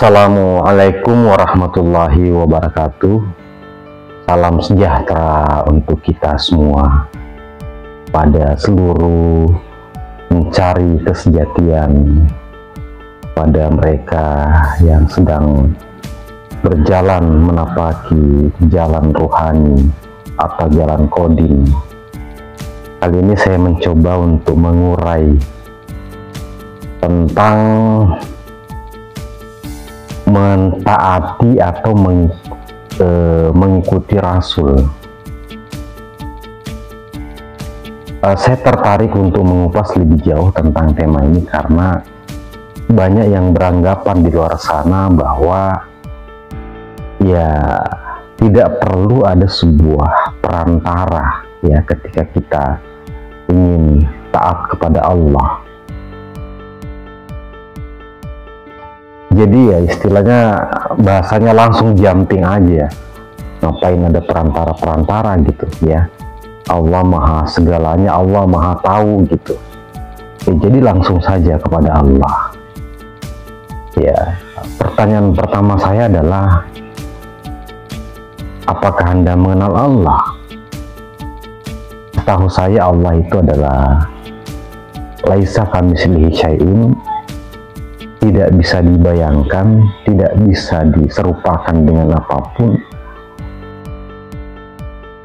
Assalamualaikum warahmatullahi wabarakatuh. Salam sejahtera untuk kita semua, pada seluruh mencari kesejatian, pada mereka yang sedang berjalan menapaki jalan rohani atau jalan kodim. Kali ini saya mencoba untuk mengurai tentang mentaati atau mengikuti Rasul. Saya tertarik untuk mengupas lebih jauh tentang tema ini karena banyak yang beranggapan di luar sana bahwa ya tidak perlu ada sebuah perantara ya ketika kita ingin taat kepada Allah. Jadi ya istilahnya bahasanya langsung jumping aja, ngapain ada perantara-perantara gitu ya. Allah maha segalanya, Allah maha tahu gitu ya, jadi langsung saja kepada Allah. Ya, pertanyaan pertama saya adalah, apakah Anda mengenal Allah? Setahu saya Allah itu adalah laisa kamitslihi syai'un, tidak bisa dibayangkan, tidak bisa diserupakan dengan apapun.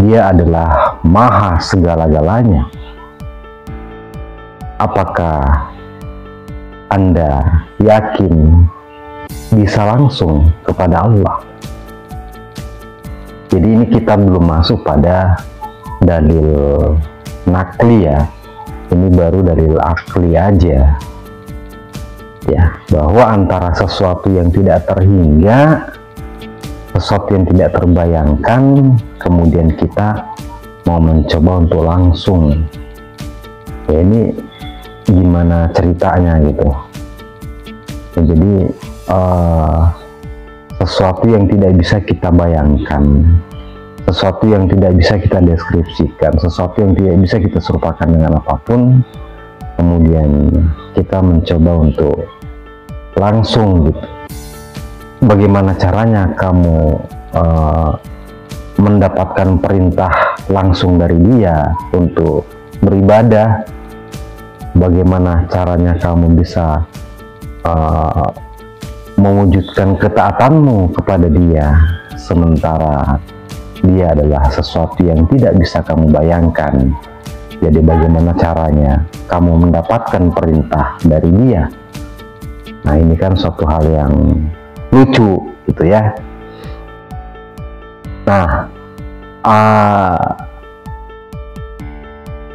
Dia adalah maha segala-galanya. Apakah Anda yakin bisa langsung kepada Allah? Jadi ini kita belum masuk pada dalil nakli ya, ini baru dalil akli aja ya, bahwa antara sesuatu yang tidak terhingga, sesuatu yang tidak terbayangkan, kemudian kita mau mencoba untuk langsung ya, ini gimana ceritanya gitu ya. Jadi sesuatu yang tidak bisa kita bayangkan, sesuatu yang tidak bisa kita deskripsikan, sesuatu yang tidak bisa kita serupakan dengan apapun, kemudian kita mencoba untuk langsung gitu. Bagaimana caranya kamu mendapatkan perintah langsung dari Dia untuk beribadah? Bagaimana caranya kamu bisa mewujudkan ketaatanmu kepada Dia, sementara Dia adalah sesuatu yang tidak bisa kamu bayangkan? Jadi bagaimana caranya kamu mendapatkan perintah dari Dia? Nah, ini kan suatu hal yang lucu gitu ya. Nah,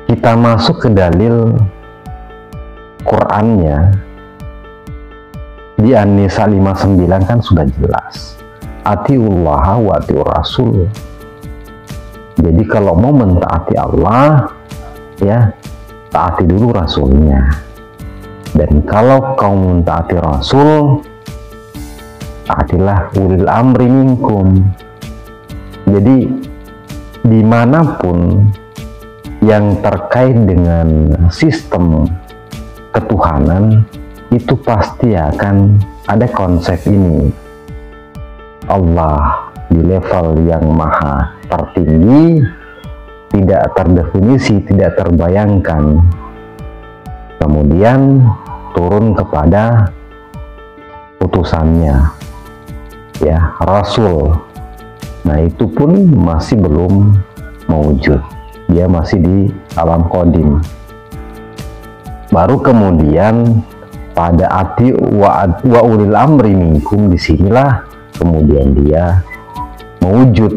kita masuk ke dalil Qur'annya di An-Nisa 59 kan sudah jelas, atiullaha wa atiur rasul. Jadi kalau mau mentaati Allah ya, taati dulu Rasulnya. Dan kalau kau mentaati Rasul, taatilah ulil amri minkum. Jadi dimanapun yang terkait dengan sistem ketuhanan, itu pasti akan ada konsep ini. Allah di level yang maha tertinggi, tidak terdefinisi, tidak terbayangkan, kemudian turun kepada utusannya ya, Rasul. Nah, itu pun masih belum mewujud, dia masih di alam kodim. Baru kemudian pada ati wa ulil amri minkum, disinilah kemudian dia mewujud.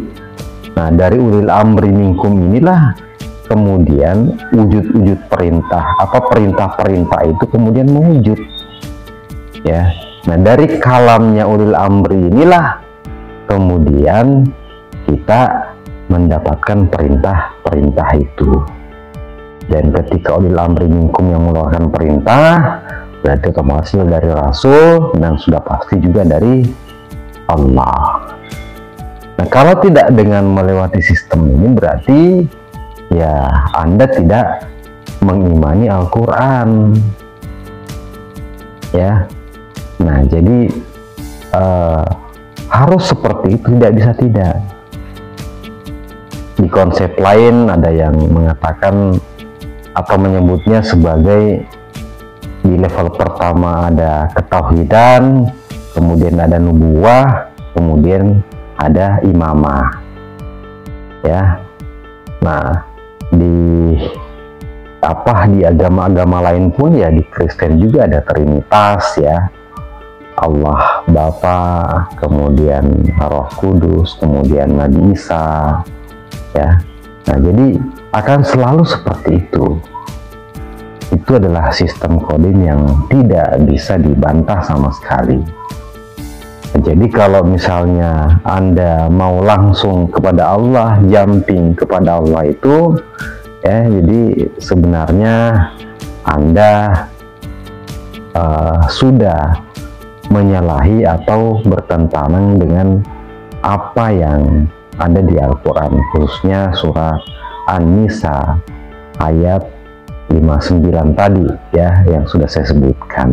Nah, dari ulil amri minkum inilah kemudian wujud-wujud perintah, apa perintah-perintah itu kemudian mewujud ya. Nah, dari kalamnya ulil amri inilah kemudian kita mendapatkan perintah-perintah itu. Dan ketika ulil amri minkum yang mengeluarkan perintah, berarti otomatis dari Rasul dan sudah pasti juga dari Allah. Nah, kalau tidak dengan melewati sistem ini, berarti ya Anda tidak mengimani Al-Quran ya. Nah, jadi harus seperti itu, tidak bisa tidak. Di konsep lain ada yang mengatakan atau menyebutnya sebagai di level pertama ada ketauhidan, kemudian ada nubuwah, kemudian ada imamah. Ya. Nah, di agama-agama lain pun ya, di Kristen juga ada Trinitas ya. Allah Bapa, kemudian Roh Kudus, kemudian Nabi Isa ya. Nah, jadi akan selalu seperti itu. Itu adalah sistem kodim yang tidak bisa dibantah sama sekali. Jadi kalau misalnya Anda mau langsung kepada Allah, jumping kepada Allah itu ya, jadi sebenarnya Anda sudah menyalahi atau bertentangan dengan apa yang ada di Al-Quran, khususnya surat An-Nisa ayat 59 tadi ya, yang sudah saya sebutkan.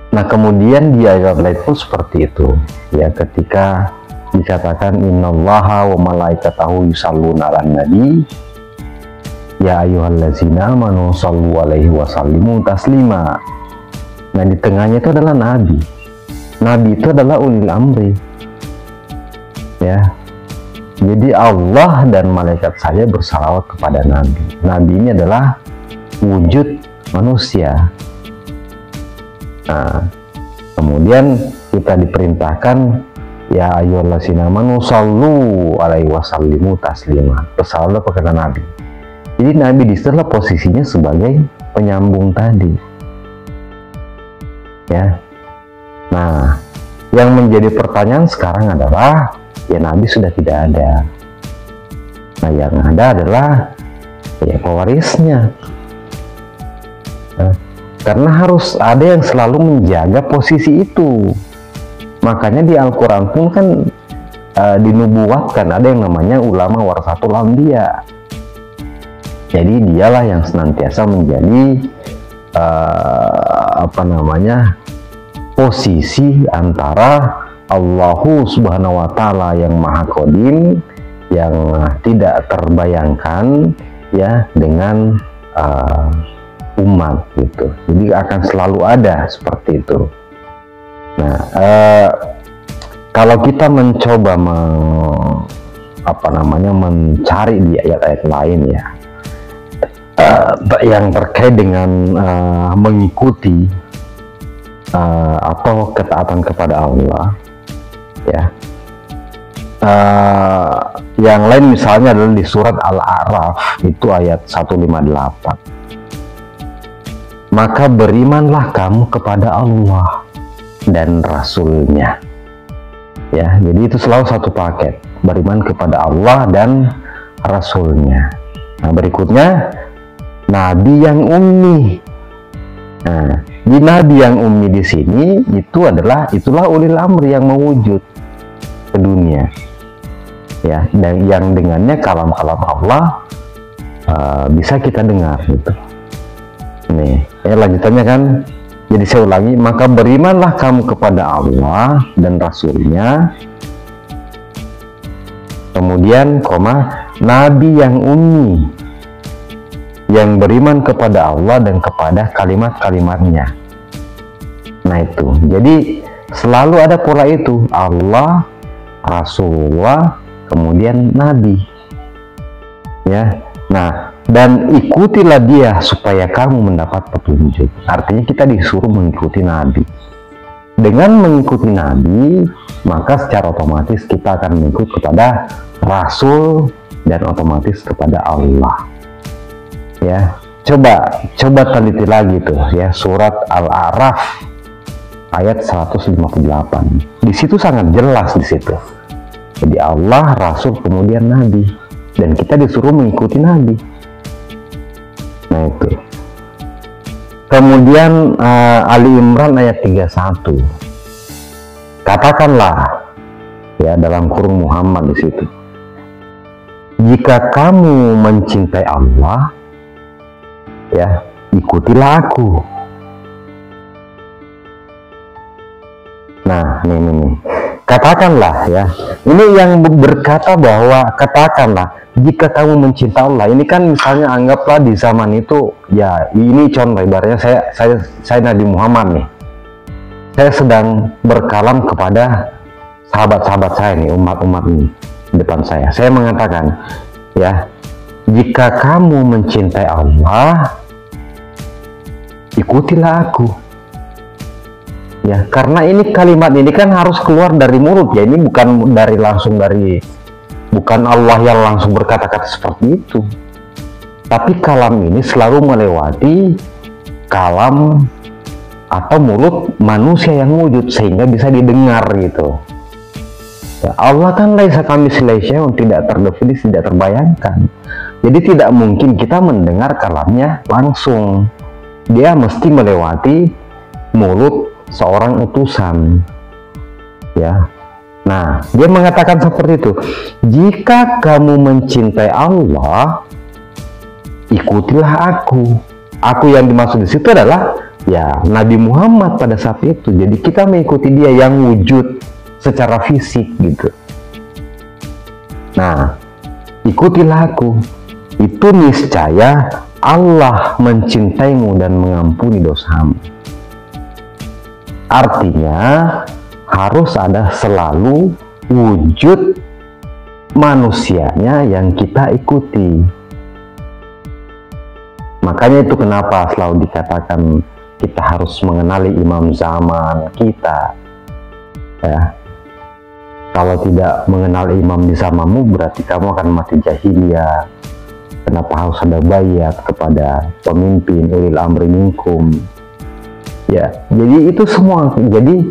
Nah, kemudian di ayat lain pun seperti itu ya, ketika dikatakan innallaha wa malaikatahu yusholluna 'alan nabi ya ayyuhallazina amanu shallu 'alaihi wa sallimu taslima. Nah, di tengahnya itu adalah nabi. Nabi itu adalah ulil amri ya. Jadi Allah dan malaikat saja bersalawat kepada nabi. Nabi ini adalah wujud manusia. Nah, kemudian kita diperintahkan ya ayyuhallazina amanu shallu 'alaihi wa sallimu taslima. Bersalawat kepada nabi. Jadi nabi di situ posisinya sebagai penyambung tadi. Ya. Nah, yang menjadi pertanyaan sekarang adalah ya nabi sudah tidak ada. Nah, yang ada adalah ya pewarisnya. Nah, karena harus ada yang selalu menjaga posisi itu. Makanya di Al-Quran pun kan dinubuatkan ada yang namanya ulama warasatul anbiya. Jadi dialah yang senantiasa menjadi posisi antara Allahu Subhanahu wa Ta'ala yang Maha Qadim, yang tidak terbayangkan ya, dengan umat gitu. Jadi akan selalu ada seperti itu. Nah, kalau kita mencoba mencari di ayat-ayat lain ya, yang terkait dengan mengikuti atau ketaatan kepada Allah ya, yang lain misalnya adalah di surat Al-A'raf itu ayat 158. Maka berimanlah kamu kepada Allah dan Rasulnya ya. Jadi itu selalu satu paket, beriman kepada Allah dan Rasulnya. Nah, berikutnya Nabi yang ummi. Nah, di Nabi yang ummi di sini itulah ulil amri yang mewujud ke dunia ya, dan yang dengannya kalam-kalam Allah bisa kita dengar gitu. Nih lanjutannya kan, jadi saya ulangi, maka berimanlah kamu kepada Allah dan Rasulnya, kemudian Nabi yang ummi yang beriman kepada Allah dan kepada kalimat-kalimatnya. Nah itu, jadi selalu ada pola itu, Allah, Rasulullah, kemudian Nabi ya. Nah, dan ikutilah dia supaya kamu mendapat petunjuk. Artinya kita disuruh mengikuti Nabi. Dengan mengikuti Nabi, maka secara otomatis kita akan mengikut kepada Rasul dan otomatis kepada Allah ya. Coba teliti lagi tuh ya, surat Al-A'raf ayat 158. Di situ sangat jelas di situ. Jadi Allah, Rasul, kemudian Nabi, dan kita disuruh mengikuti Nabi. Nah itu. Kemudian Ali Imran ayat 31. Katakanlah ya, dalam kurung Muhammad di situ, jika kamu mencintai Allah ya, ikutilah aku. Nah, nih. Katakanlah ya, ini yang berkata bahwa katakanlah jika kamu mencinta Allah, ini kan misalnya anggaplah di zaman itu ya, ini contoh ibaratnya saya Nabi Muhammad nih. Saya sedang berkalam kepada sahabat-sahabat saya nih, umat-umat ini di depan saya. Saya mengatakan, ya, jika kamu mencintai Allah, ikutilah aku. Ya, karena ini kalimat ini kan harus keluar dari mulut ya, ini bukan bukan Allah yang langsung berkata-kata seperti itu. Tapi kalam ini selalu melewati kalam atau mulut manusia yang wujud sehingga bisa didengar gitu. Ya, Allah kan laisa kamitslihi syai'un, tidak terdefinisi, tidak terbayangkan. Jadi tidak mungkin kita mendengar kalamnya langsung. Dia mesti melewati mulut seorang utusan. Ya. Nah, dia mengatakan seperti itu. Jika kamu mencintai Allah, ikutilah aku. Aku yang dimaksud di situ adalah ya Nabi Muhammad pada saat itu. Jadi kita mengikuti dia yang wujud secara fisik gitu. Nah, ikutilah aku. Itu niscaya Allah mencintaimu dan mengampuni dosamu. Artinya harus ada selalu wujud manusianya yang kita ikuti. Makanya itu kenapa selalu dikatakan kita harus mengenali imam zaman kita. Ya. Kalau tidak mengenal imam di zamanmu, berarti kamu akan mati jahiliyah. Kenapa harus ada bayat kepada pemimpin ulil amri minkum? Ya, jadi itu semua. Jadi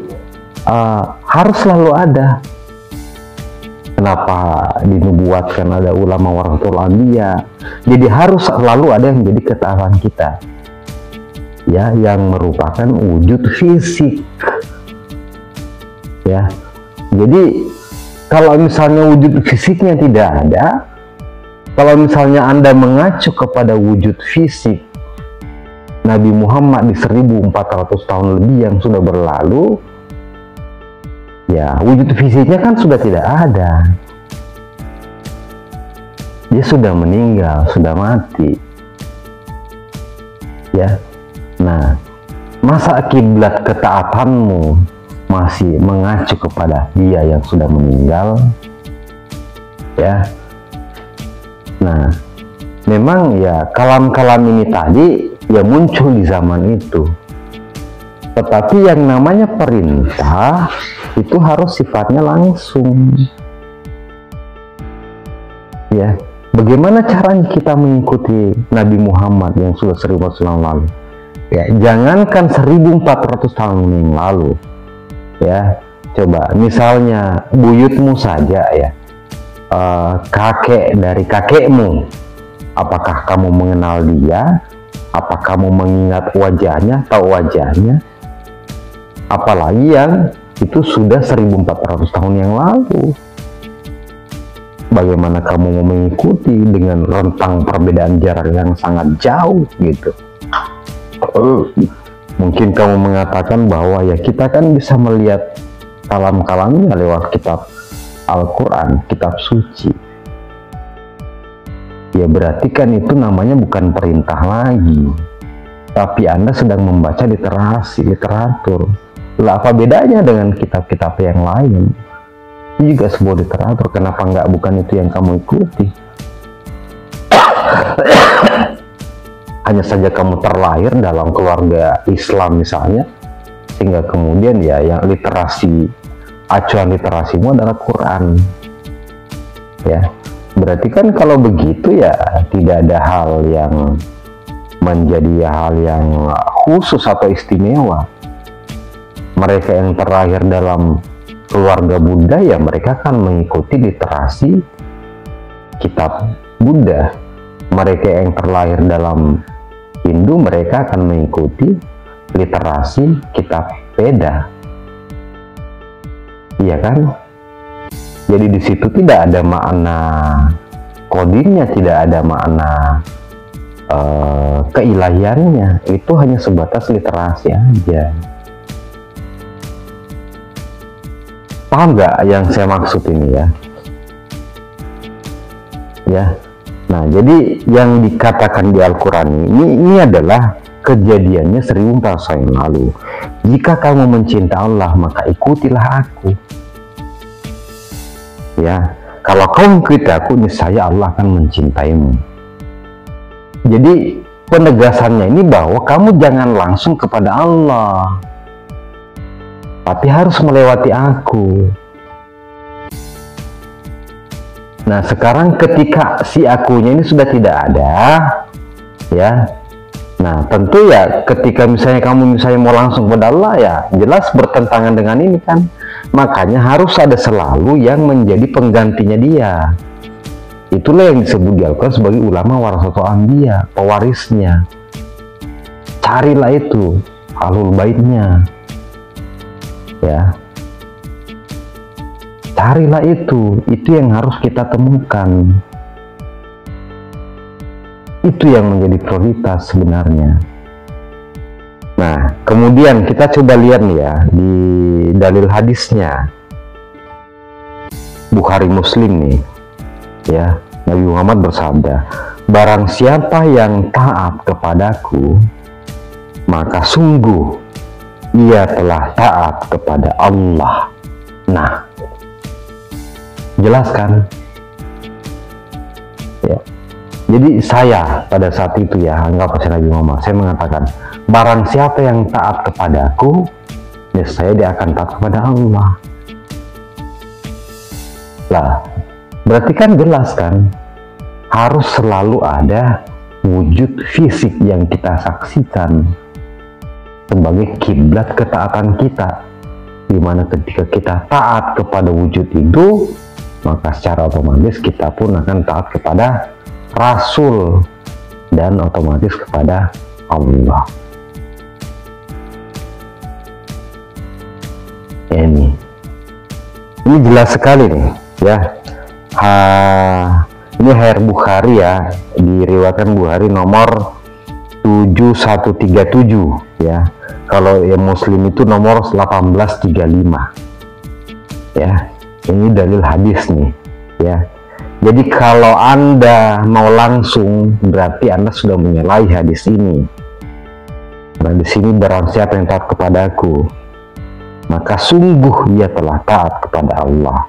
harus selalu ada. Kenapa dinubuatkan ada ulama warasatul anbiya? Jadi harus selalu ada yang menjadi ketaatan kita. Ya, yang merupakan wujud fisik. Ya. Jadi kalau misalnya wujud fisiknya tidak ada, kalau misalnya Anda mengacu kepada wujud fisik Nabi Muhammad di 1400 tahun lebih yang sudah berlalu, ya wujud fisiknya kan sudah tidak ada. Dia sudah meninggal, sudah mati. Ya. Nah, masa kiblat ketaatanmu masih mengacu kepada dia yang sudah meninggal? Ya. Nah, memang ya kalam-kalam ini tadi ya muncul di zaman itu. Tetapi yang namanya perintah itu harus sifatnya langsung. Ya, bagaimana caranya kita mengikuti Nabi Muhammad yang sudah 1000 tahun lalu? Ya, jangankan 1400 tahun yang lalu. Ya, coba misalnya buyutmu saja ya, kakek dari kakekmu, apakah kamu mengenal dia? Apa kamu mengingat wajahnya, tahu wajahnya? Apalagi yang itu sudah 1400 tahun yang lalu. Bagaimana kamu mau mengikuti dengan rentang perbedaan jarak yang sangat jauh gitu? Mungkin kamu mengatakan bahwa ya kita kan bisa melihat kalam-kalamnya lewat kitab Al-Quran, kitab suci. Ya berarti kan itu namanya bukan perintah lagi, tapi Anda sedang membaca literatur. Lah apa bedanya dengan kitab-kitab yang lain? Itu juga sebuah literatur. Kenapa bukan itu yang kamu ikuti? Hanya saja kamu terlahir dalam keluarga Islam misalnya, sehingga kemudian ya yang acuan literasimu adalah Quran. Ya. Berarti kan kalau begitu ya tidak ada hal yang menjadi hal yang khusus atau istimewa. Mereka yang terlahir dalam keluarga Buddha ya mereka akan mengikuti literasi kitab Buddha. Mereka yang terlahir dalam Hindu mereka akan mengikuti literasi kitab Veda. Iya kan? Jadi di situ tidak ada makna kodinnya, tidak ada makna keilahiannya. Itu hanya sebatas literasi aja. Paham nggak yang saya maksud ini ya? Ya. Nah, jadi yang dikatakan di Al-Quran ini adalah kejadiannya 1400 tahun yang lalu. Jika kamu mencinta Allah, maka ikutilah aku. Ya, kalau kau mengikuti aku, niscaya Allah akan mencintaimu. Jadi penegasannya ini bahwa kamu jangan langsung kepada Allah, tapi harus melewati aku. Nah, sekarang ketika si akunya ini sudah tidak ada, ya. Nah, tentu ya ketika misalnya kamu mau langsung kepada Allah, ya jelas bertentangan dengan ini kan. Makanya harus ada selalu yang menjadi penggantinya dia. Itulah yang disebut di Al-Quran sebagai ulama warasatul anbiya, pewarisnya. Carilah itu ahlul baitnya. Ya. Carilah itu yang harus kita temukan. Itu yang menjadi prioritas sebenarnya. Nah, kemudian kita coba lihat nih ya di dalil hadisnya Bukhari Muslim nih, ya. Nabi Muhammad bersabda, barang siapa yang taat kepadaku, maka sungguh ia telah taat kepada Allah. Nah, jelas kan? Ya. Jadi saya pada saat itu ya, anggap saja Nabi Muhammad, saya mengatakan, barang siapa yang taat kepadaku, ya saya dia akan taat kepada Allah. Lah, berarti kan jelas kan, harus selalu ada wujud fisik yang kita saksikan sebagai kiblat ketaatan kita, dimana ketika kita taat kepada wujud itu, maka secara otomatis kita pun akan taat kepada Rasul dan otomatis kepada Allah. Ini jelas sekali nih ya. Ini Sahih Bukhari ya, diriwayatkan Bukhari nomor 7137 ya. Kalau yang Muslim itu nomor 1835 ya. Ini dalil hadis nih ya. Jadi kalau Anda mau langsung, berarti Anda sudah menyalahi hadis ini. Nah, di sini barang siapa yang taat kepadaku, maka sungguh ia telah taat kepada Allah.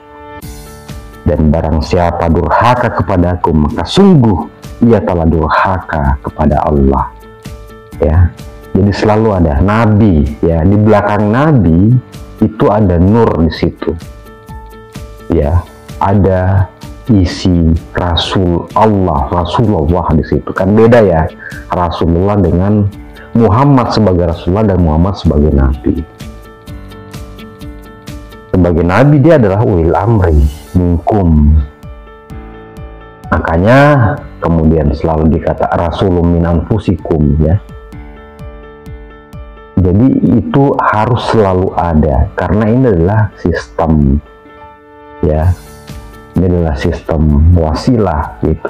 Dan barang siapa durhaka kepadaku, maka sungguh ia telah durhaka kepada Allah. Ya, jadi selalu ada Nabi ya, di belakang Nabi itu ada nur di situ. Ya, ada isi Rasulullah di situ. Kan beda ya, Rasulullah dengan Muhammad sebagai Rasulullah dan Muhammad sebagai Nabi. Sebagai Nabi dia adalah ulil amri minkum. Makanya kemudian selalu dikata Rasulun min anfusikum ya. Jadi itu harus selalu ada karena ini adalah sistem ya. Ini adalah sistem wasilah gitu.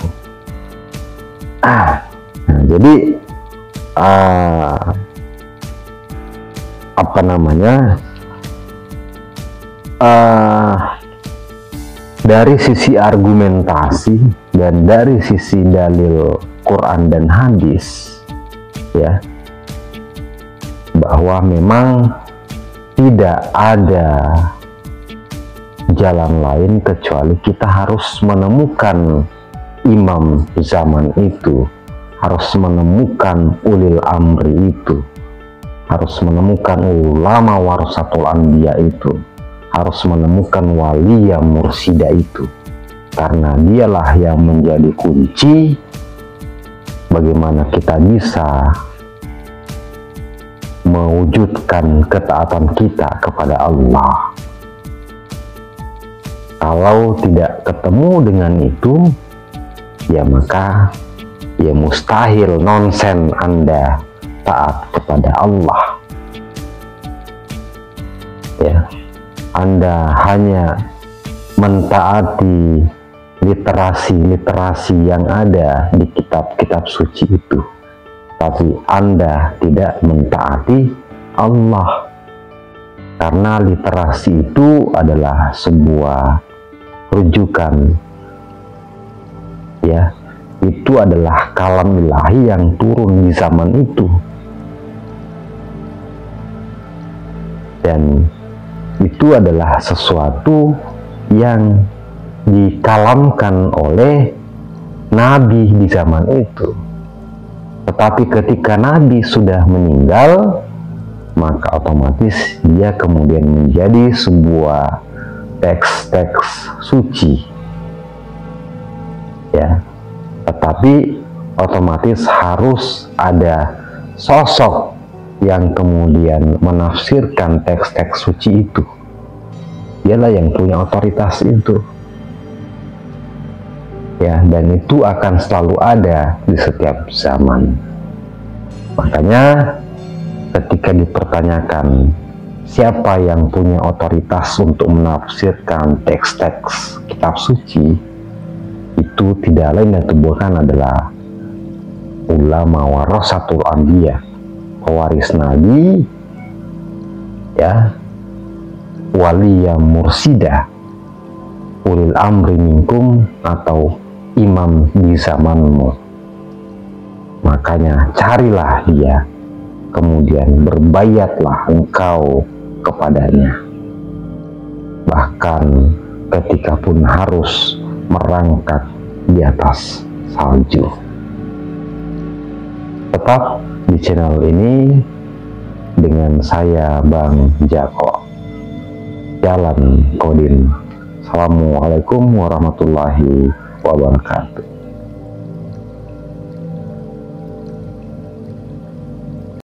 Nah, jadi apa namanya? Dari sisi argumentasi dan dari sisi dalil Quran dan hadis ya, bahwa memang tidak ada jalan lain kecuali kita harus menemukan imam zaman itu, harus menemukan ulil amri itu, harus menemukan ulama warasatul anbiya itu, harus menemukan waliya mursida itu, karena dialah yang menjadi kunci bagaimana kita bisa mewujudkan ketaatan kita kepada Allah. Kalau tidak ketemu dengan itu, ya maka ya mustahil, nonsen Anda taat kepada Allah. Ya, Anda hanya mentaati literasi yang ada di kitab-kitab suci itu, tapi Anda tidak mentaati Allah. karena literasi itu adalah sebuah rujukan, ya, itu adalah kalam ilahi yang turun di zaman itu, dan itu adalah sesuatu yang dikalamkan oleh Nabi di zaman itu. Tetapi ketika Nabi sudah meninggal, maka otomatis dia kemudian menjadi sebuah teks-teks suci, ya. Tetapi otomatis harus ada sosok yang kemudian menafsirkan teks-teks suci itu. Dialah yang punya otoritas itu, ya, dan itu akan selalu ada di setiap zaman. Makanya ketika dipertanyakan siapa yang punya otoritas untuk menafsirkan teks-teks kitab suci, itu tidak lain dan bukan adalah ulama warasatul anbiya, pewaris nabi, ya, waliya mursida, ulil amri minkum, atau imam di zamanmu. Makanya carilah dia, kemudian berbayatlah engkau kepadanya, bahkan ketika pun harus merangkak di atas salju. Tetap di channel ini dengan saya Bang Jako, Jalan Kodim. Assalamualaikum warahmatullahi wabarakatuh.